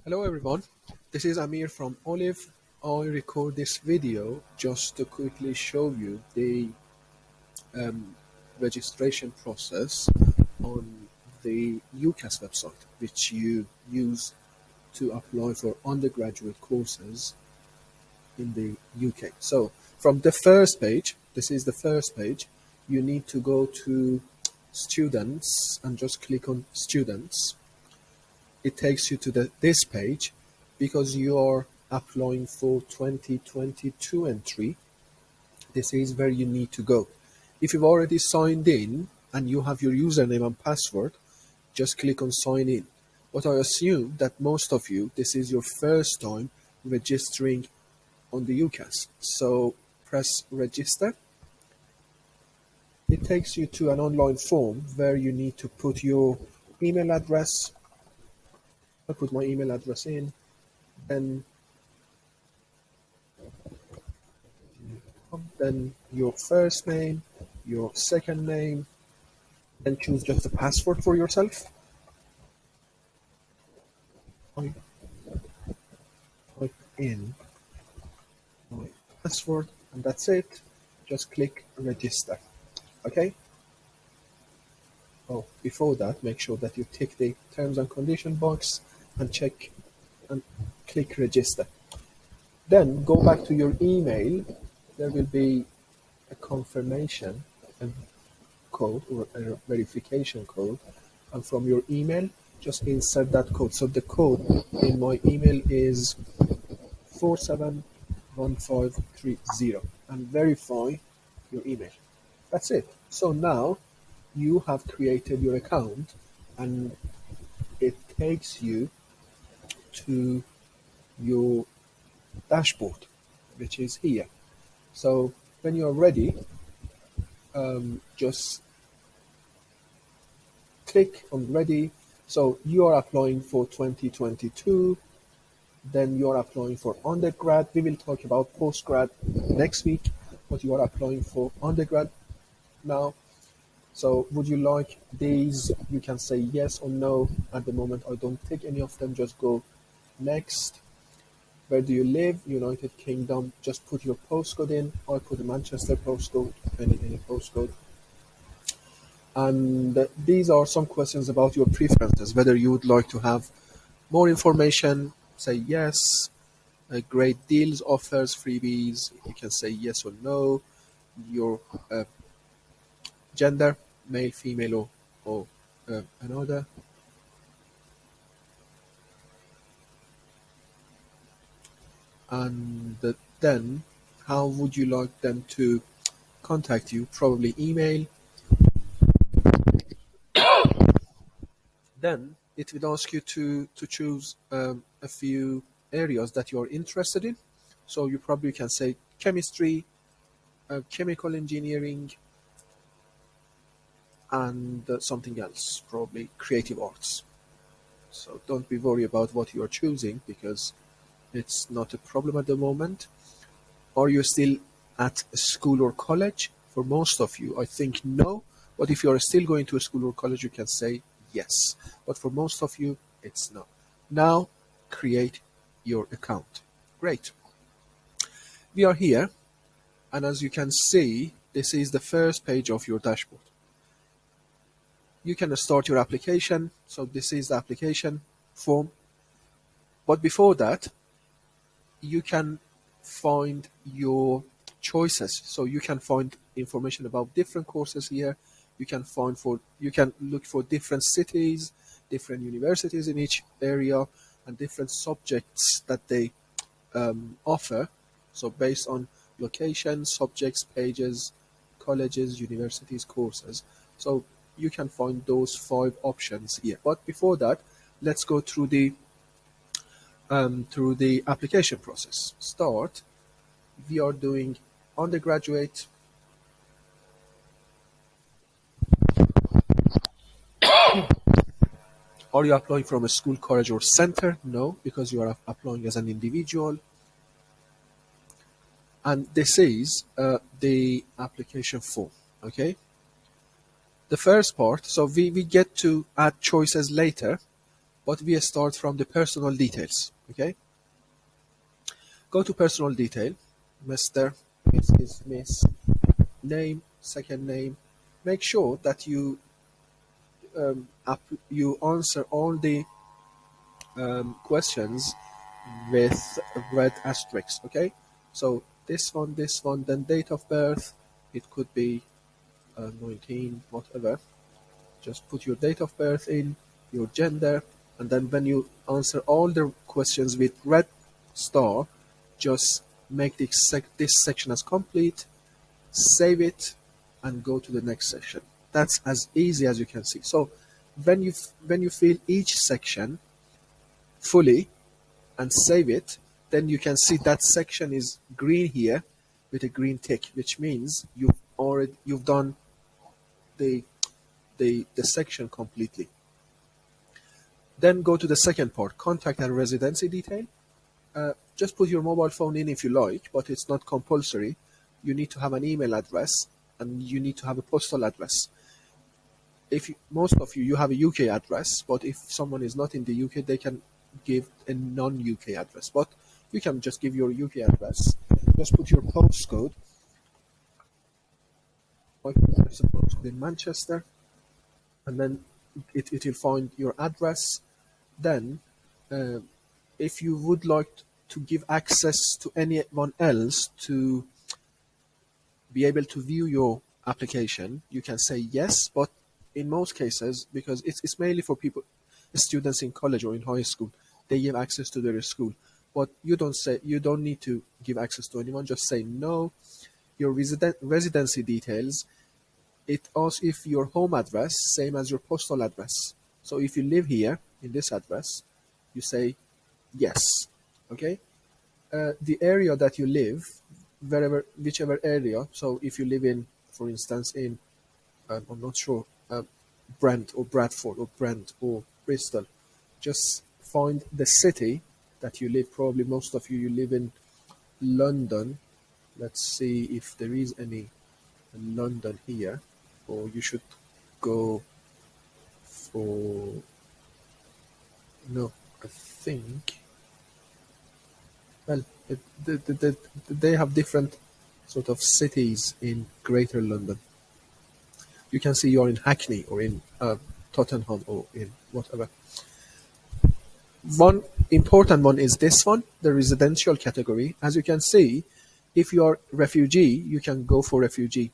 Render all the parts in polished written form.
Hello everyone, this is Amir from Olive. I record this video just to quickly show you the registration process on the UCAS website, which you use to apply for undergraduate courses in the UK. So from the first page, this is the first page, you need to go to students and just click on students. It takes you to this page because you are applying for 2022 entry. This is where you need to go. If you've already signed in and you have your username and password, just click on sign in. But I assume that most of you, this is your first time registering on the UCAS. So press register. It takes you to an online form where you need to put your email address. I put my email address in, then your first name, your second name, then choose just a password for yourself. I type in my password and that's it. Just click register. Okay? Oh, before that, make sure that you tick the terms and condition box and check and click register. Then go back to your email. There will be a confirmation code or a verification code, and from your email just insert that code. So the code in my email is 471530 and verify your email. That's it. So now you have created your account and it takes you to your dashboard, which is here. So when you're ready, just click on ready. So you are applying for 2022, then you are applying for undergrad. We will talk about postgrad next week, but you are applying for undergrad now. So would you like these? You can say yes or no. At the moment, I don't take any of them. Just go next. Where do you live? United Kingdom. Just put your postcode in. I put a Manchester postcode, any postcode. And these are some questions about your preferences, whether you would like to have more information, say yes, great deals, offers, freebies, you can say yes or no, your gender, male, female, or another. And then how would you like them to contact you? Probably email. Then it will ask you to choose a few areas that you are interested in. So you probably can say chemistry, chemical engineering, and something else, probably creative arts. So don't be worried about what you are choosing because it's not a problem at the moment. Are you still at a school or college? For most of you, I think no. But if you are still going to a school or college, you can say yes. But for most of you, it's no. Now, create your account. Great. We are here, and as you can see, this is the first page of your dashboard. You can start your application. So this is the application form. But before that, you can find your choices. So you can find information about different courses here. You can look for different cities, different universities in each area, and different subjects that they offer. So based on location, subjects, pages, colleges, universities, courses. So you can find those 5 options here. But before that, let's go through the application process. Start. We are doing undergraduate. Are you applying from a school, college, or center? No, because you are applying as an individual. And this is the application form. Okay. The first part, so we get to add choices later, but we start from the personal details. Okay, go to personal detail, Mr., Mrs., Miss, name, second name. Make sure that you answer all the questions with red asterisks. Okay, so this one, then date of birth. It could be 19, whatever. Just put your date of birth in, your gender, and then when you answer all the questions with red star, just make this section as complete, save it, and go to the next section. That's as easy as you can see. So when you fill each section fully and save it, then you can see that section is green here with a green tick, which means you've done the the section completely. Then go to the second part, contact and residency detail. Just put your mobile phone in if you like, but it's not compulsory. You need to have an email address and you need to have a postal address. Most of you have a UK address, but if someone is not in the UK, they can give a non-UK address. But you can just give your UK address. Just put your postcode. My postcode in Manchester, and then it will find your address. Then, if you would like to give access to anyone else to be able to view your application, you can say yes, but in most cases, because it's mainly for students in college or in high school, they give access to their school. But you don't need to give access to anyone, just say no. Your residency details, it asks if your home address, same as your postal address. So if you live here in this address, you say yes. Okay? The area that you live, whichever area. So if you live in, for instance, in, I'm not sure, Brent or Bradford or Brent or Bristol, just find the city that you live. Probably most of you live in London. Let's see if there is any in London here, or you should go for, no, I think, well, they have different sort of cities in Greater London. You can see you're in Hackney or in Tottenham or in whatever. One important one is this one, the residential category. As you can see, if you are refugee, you can go for refugee.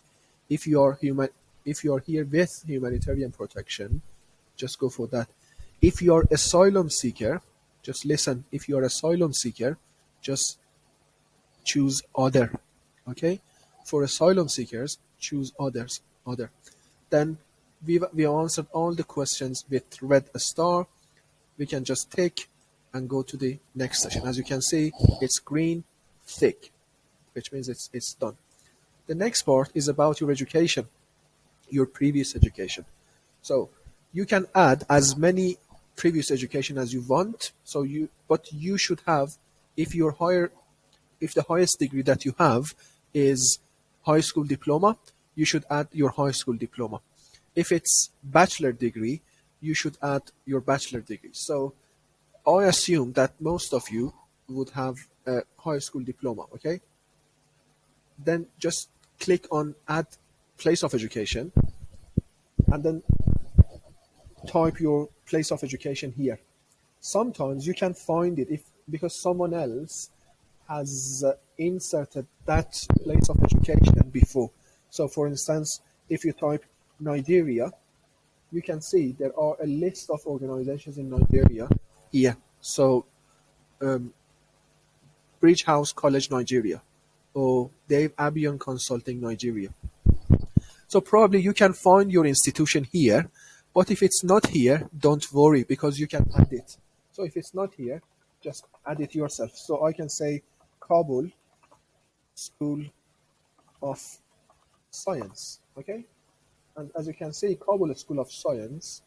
If you are here with humanitarian protection, just go for that. If you are asylum seeker, just listen. If you are asylum seeker, just choose other. Okay, for asylum seekers, choose other. Then we answered all the questions with red star. We can just tick and go to the next session. As you can see, it's green, thick, which means it's done. The next part is about your education, your previous education. So you can add as many previous education as you want. But you should have, if the highest degree that you have is high school diploma, you should add your high school diploma. If it's bachelor degree, you should add your bachelor degree. So I assume that most of you would have a high school diploma, okay? Then just click on add place of education and then type your place of education here. Sometimes you can find it because someone else has inserted that place of education before. So for instance, if you type Nigeria, you can see there are a list of organizations in Nigeria here. So Bridge House College Nigeria or Dave Abion Consulting Nigeria. So probably you can find your institution here, but if it's not here, don't worry because you can add it. So if it's not here, just add it yourself. So I can say Kabul School of Science, okay? And as you can see, Kabul School of Science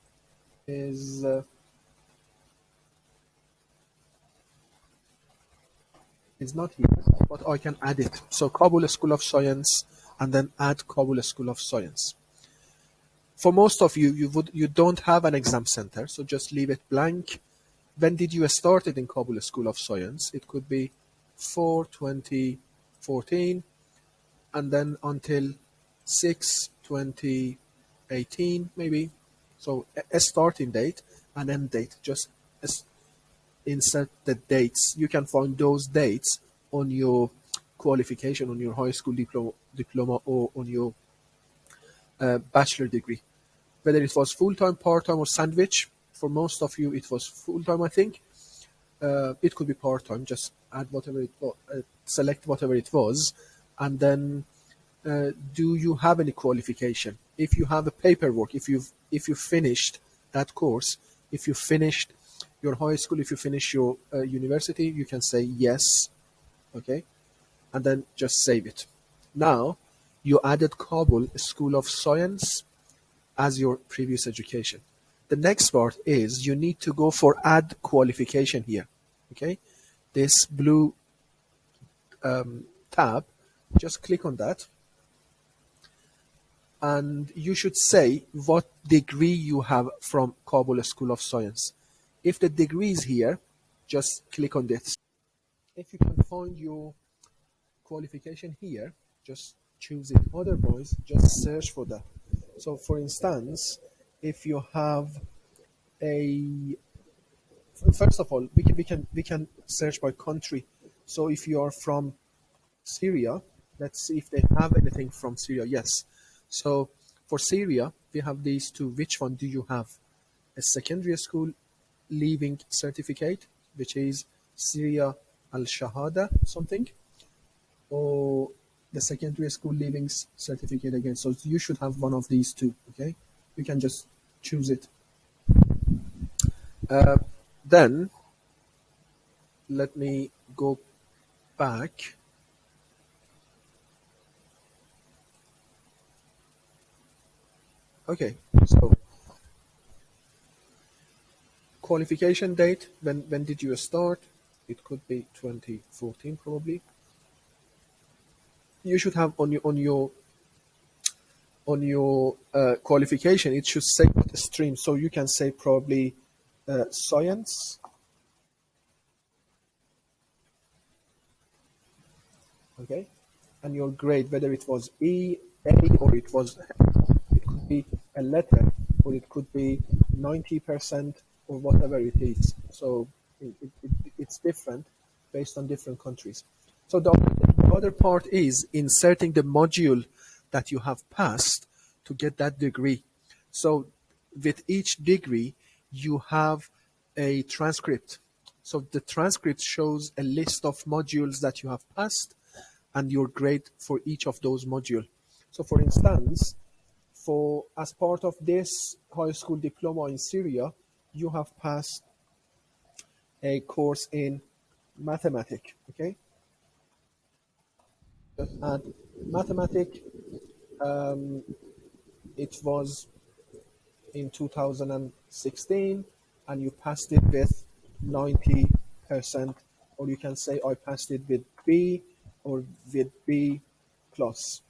is not here, but I can add it. So Kabul School of Science, and then add Kabul School of Science. For most of you, you don't have an exam center, so just leave it blank. when did you started in Kabul School of Science? It could be 4/2014, and then until 6/2018, maybe. So a starting date and end date. Just insert the dates. You can find those dates on your qualification, on your high school diploma, or on your bachelor degree. Whether it was full time, part time, or sandwich. For most of you, it was full time, I think. It could be part time. Just add whatever it was, select whatever it was, and then do you have any qualification? If you have a paperwork, if you finished that course, if you finished your high school, if you finish your university, you can say yes, okay, and then just save it. Now you added Kabul School of Science as your previous education. The next part is you need to go for add qualification here. Okay, this blue tab, just click on that, and you should say what degree you have from Kabul School of Science. If the degree is here, just click on this. If you can find your qualification here, just choose it. Otherwise, just search for that. So, for instance, if you have a first of all, we can search by country. So, if you are from Syria, let's see if they have anything from Syria. Yes. So, for Syria, we have these two. Which one do you have? A secondary school leaving certificate, which is Syria Al Shahada something, or the secondary school leaving certificate again. So you should have one of these two. Okay, you can just choose it. Then let me go back. Okay, so qualification date. When did you start? It could be 2014 probably. You should have on your qualification. It should say what stream. So you can say probably science. Okay, and your grade, whether it was E, A, or it could be a letter, or it could be 90% or whatever it is. So it's different based on different countries. So the other part is inserting the module that you have passed to get that degree. So with each degree, you have a transcript. So the transcript shows a list of modules that you have passed and your grade for each of those modules. So for instance, for as part of this high school diploma in Syria, you have passed a course in mathematics. Okay, just add mathematics. It was in 2016, and you passed it with 90%, or you can say I passed it with B or with B plus.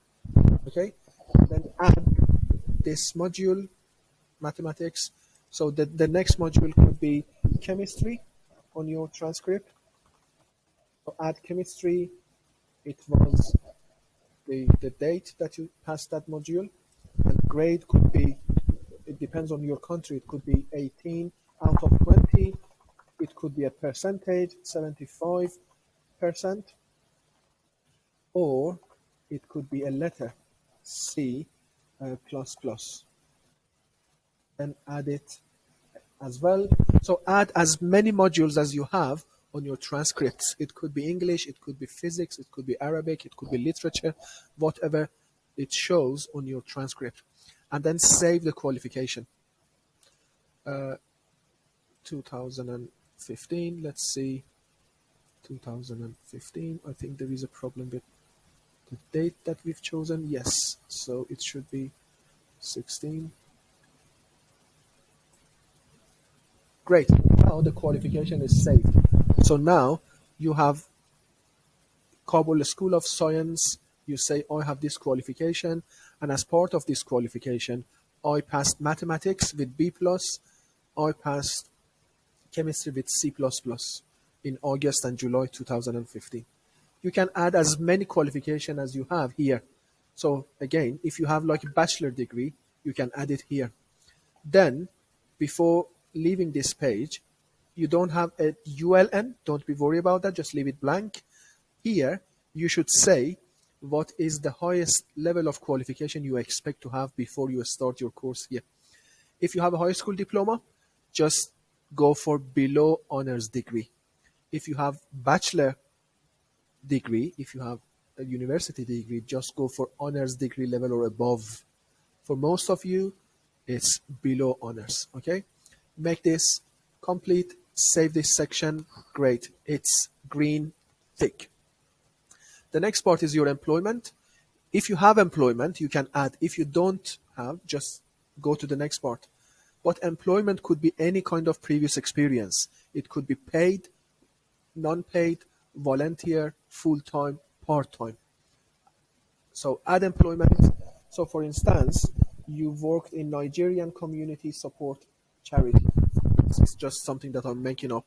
Okay, then add this module, mathematics. So the next module could be chemistry on your transcript. So add chemistry. It was the date that you passed that module, and grade could be, it depends on your country, it could be 18 out of 20, it could be a percentage, 75%, or it could be a letter, C plus plus, and add it as well. So add as many modules as you have on your transcripts. It could be English, it could be physics, it could be Arabic, it could be literature, whatever it shows on your transcript. And then save the qualification. 2015, let's see, 2015. I think there is a problem with the date that we've chosen. Yes, so it should be 16. Great. Now the qualification is saved. So now you have Kabul School of Science. You say, I have this qualification, and as part of this qualification, I passed mathematics with B plus. I passed chemistry with C++ in August and July 2015. You can add as many qualification as you have here. So again, if you have like a bachelor degree, you can add it here. Then, before leaving this page, you don't have a ULN, don't be worried about that, just leave it blank. Here, you should say what is the highest level of qualification you expect to have before you start your course here. If you have a high school diploma, just go for below honors degree. If you have bachelor degree, if you have a university degree, just go for honors degree level or above. For most of you, it's below honors, okay? Make this complete, save this section, great. It's green, thick. The next part is your employment. If you have employment, you can add. If you don't have, just go to the next part. But employment could be any kind of previous experience. It could be paid, non-paid, volunteer, full-time, part-time. So add employment. So for instance, you worked in Nigerian community support charity. This is just something that I'm making up.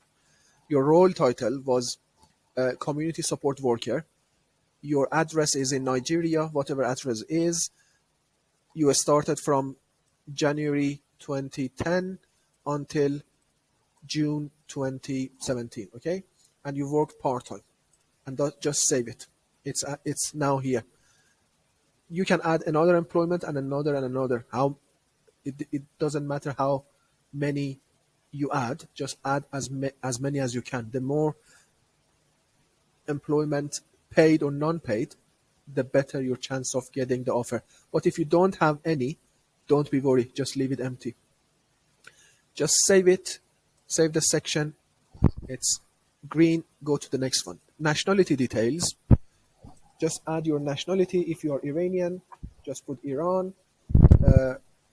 Your role title was community support worker. Your address is in Nigeria, whatever address is. You started from January 2010 until June 2017, okay? And you worked part-time. And just save it. It's now here. You can add another employment and another and another. It doesn't matter how many you add, just add as many as you can. The more employment, paid or non-paid, the better your chance of getting the offer. But if you don't have any, don't be worried, just leave it empty. Just save it, save the section. It's green, go to the next one. Nationality details. Just add your nationality. If you are Iranian, just put Iran.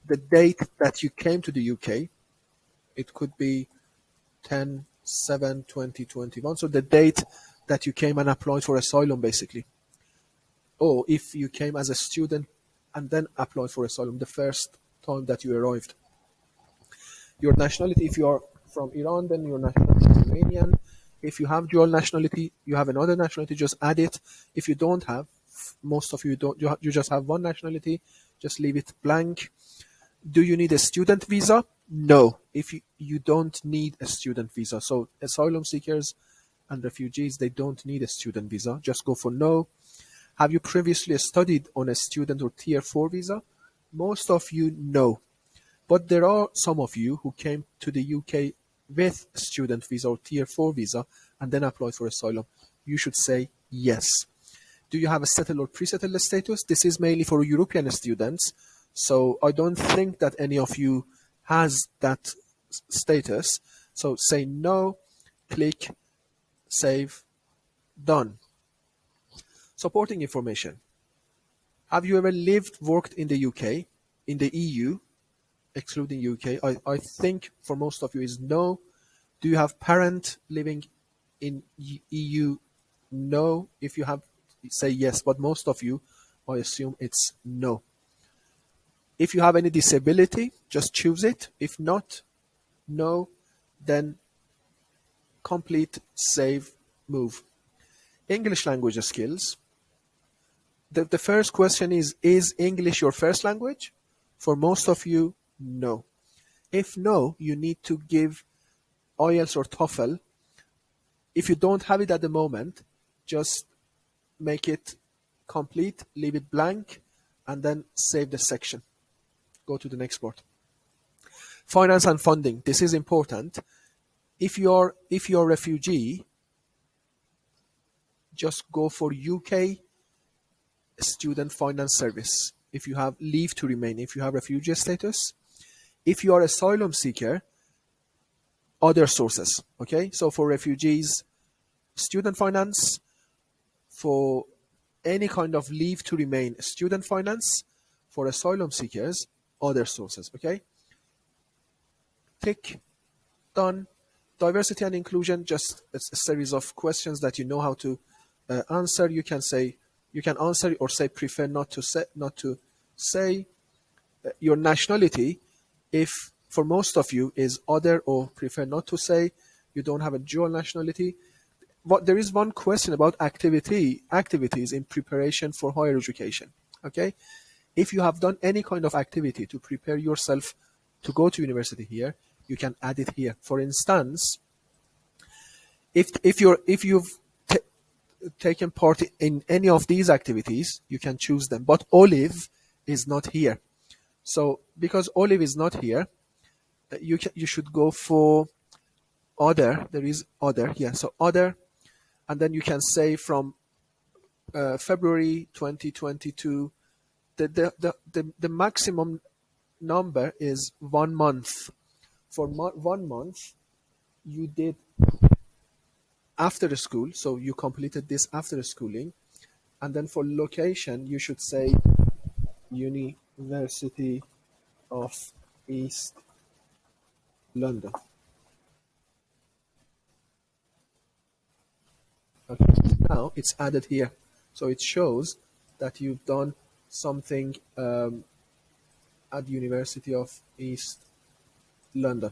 The date that you came to the UK, it could be 10/7/2021. So the date that you came and applied for asylum, basically. Or if you came as a student and then applied for asylum the first time that you arrived. Your nationality, if you are from Iran, then your nationality is Iranian. If you have dual nationality, you have another nationality, just add it. If you don't have, most of you don't, you just have one nationality, just leave it blank. Do you need a student visa? No, if you don't need a student visa. So asylum seekers and refugees, they don't need a student visa. Just go for no. Have you previously studied on a student or tier 4 visa? Most of you, no. But there are some of you who came to the UK with a student visa or tier 4 visa and then applied for asylum. You should say yes. Do you have a settled or pre-settled status? This is mainly for European students. So I don't think that any of you has that status. So say no, click, save, done. Supporting information. Have you ever lived, worked in the UK, in the EU, excluding UK? I think for most of you is no. Do you have parent living in EU? No. If you have, say yes, but most of you, I assume it's no. If you have any disability, just choose it. If not, no, then complete, save, move. English language skills. The first question is English your first language? For most of you, no. If no, you need to give IELTS or TOEFL. If you don't have it at the moment, just make it complete, leave it blank, and then save the section. Go to the next part. Finance and funding. This is important. If you're a refugee, just go for UK Student Finance Service. If you have leave to remain, if you have refugee status, if you are asylum seeker, other sources. Okay, so for refugees, student finance. For any kind of leave to remain, student finance. For asylum seekers, other sources. Okay, tick, done. Diversity and inclusion, just a series of questions that you know how to answer. You can answer or say prefer not to say. Your nationality, if for most of you is other or prefer not to say, you don't have a dual nationality. There is one question about activities in preparation for higher education. Okay, if you have done any kind of activity to prepare yourself to go to university here, you can add it here. For instance, if you've taken part in any of these activities, you can choose them. But Olive is not here. So because Olive is not here, you should go for other. There is other here. So other, and then you can say from February 2022, the maximum number is 1 month. For 1 month, you did after the school, so you completed this after the schooling, and then for location, you should say University of East London. Okay. Now it's added here, so it shows that you've done something at University of East London.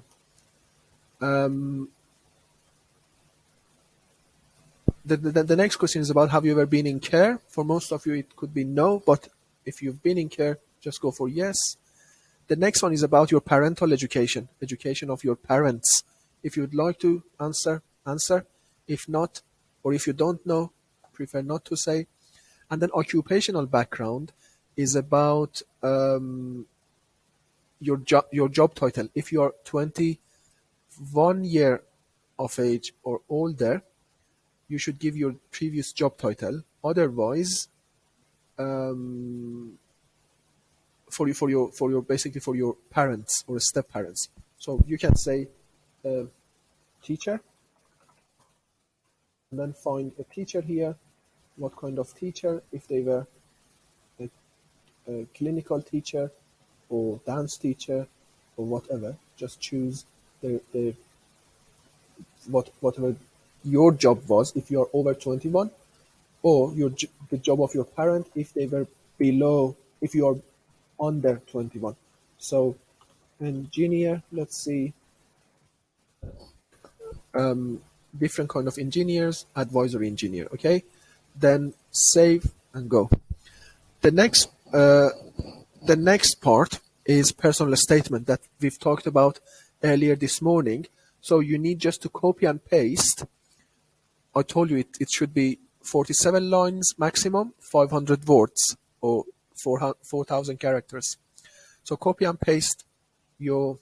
Um, the next question is about, have you ever been in care? For most of you, it could be no, but if you've been in care, just go for yes. The next one is about your parental education of your parents. If you'd like to answer, answer. If not, or if you don't know, prefer not to say. And then occupational background is about your job title. If you are 21 year of age or older, you should give your previous job title. Otherwise, for your basically for your parents or step parents. So you can say teacher, and then find a teacher here. What kind of teacher? If they were a clinical teacher or dance teacher or whatever, just choose the whatever your job was if you are over 21, or the job of your parent if they were below, if you are under 21. So engineer, let's see, different kind of engineers, advisory engineer. Okay, then save and go. The next the next part is personal statement that we've talked about earlier this morning. So you need just to copy and paste. I told you it should be 47 lines maximum, 500 words, or 4,000 characters. So copy and paste your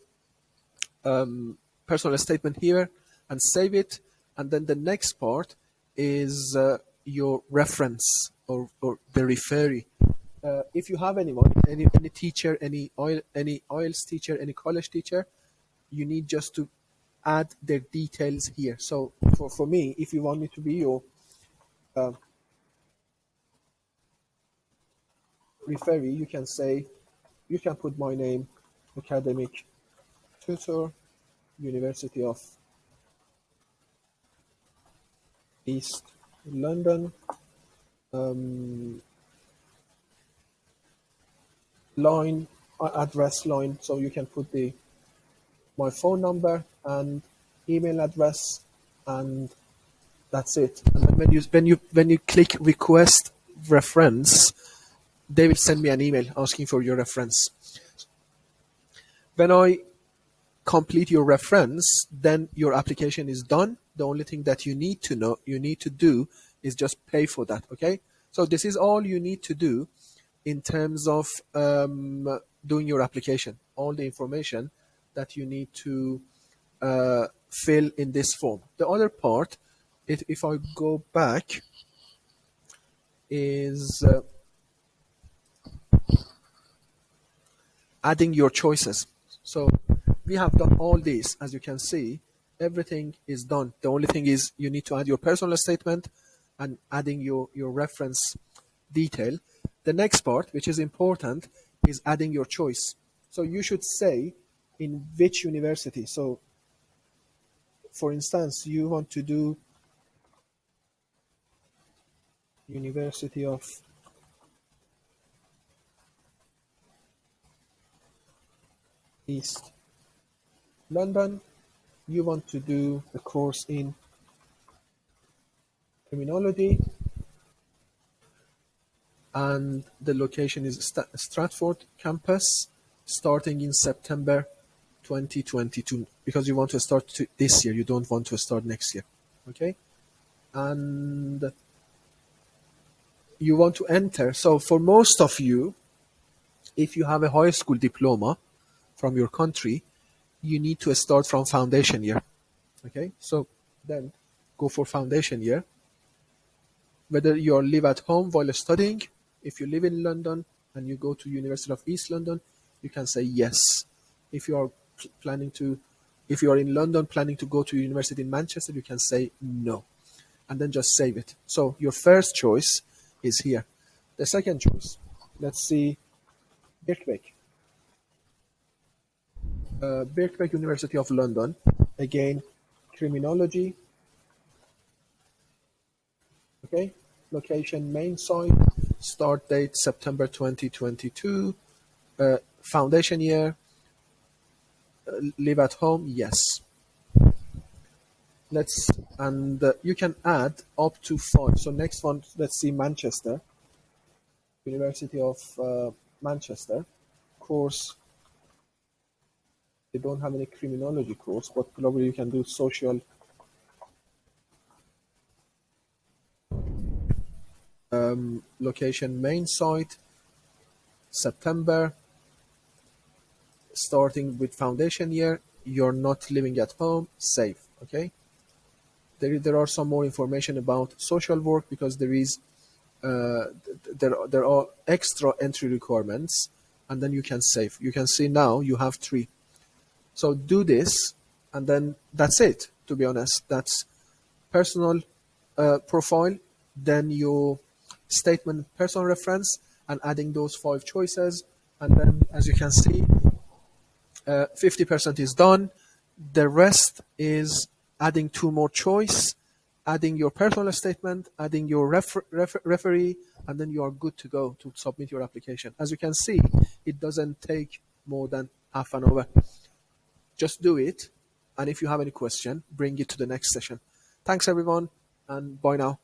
personal statement here and save it. And then the next part is your reference, or the referee. If you have anyone, any teacher, any IELTS teacher, any college teacher, you need just to add their details here. So for me, if you want me to be your referee, you can say, you can put my name, academic tutor, University of East London, line, address line. So you can put my phone number and email address, and that's it. And then when you click request reference, they will send me an email asking for your reference. When I complete your reference, then your application is done. The only thing that you need to do is just pay for that. Okay, so this is all you need to do in terms of doing your application. All the information that you need to fill in this form. The other part, if I go back, is adding your choices. So we have done all this. As you can see, everything is done. The only thing is you need to add your personal statement and adding your reference detail. The next part, which is important, is adding your choice. So you should say in which university. So for instance, you want to do University of East London, You want to do a course in criminology, and the location is Stratford campus, starting in September 2022, because you want to start this year. You don't want to start next year. Okay? And you want to enter. So for most of you, if you have a high school diploma from your country, you need to start from foundation year. Okay? So then go for foundation year. Whether you live at home while studying, if you live in London and you go to University of East London, you can say yes. If you are planning to, if you are in London planning to go to university in Manchester, you can say no, and then just save it. So your first choice is here. The second choice, let's see, Birkbeck, Birkbeck University of London. Again, criminology. Okay, location main site, start date September 2022, foundation year, live at home, yes. Let's, and you can add up to 5. So next one, let's see, Manchester, University of Manchester. Course, they don't have any criminology course, but probably you can do social, location main site, September, starting with foundation year. You're not living at home, save. Okay. There are some more information about social work, because uh, there are extra entry requirements, and then you can save. You can see now you have 3. So do this, and then that's it. To be honest, that's personal profile, then your statement, personal reference, and adding those 5 choices, and then as you can see, 50% is done. The rest is adding 2 more choice, adding your personal statement, adding your referee, and then you are good to go to submit your application. As you can see, it doesn't take more than half an hour. Just do it, and if you have any question, bring it to the next session. Thanks everyone, and bye now.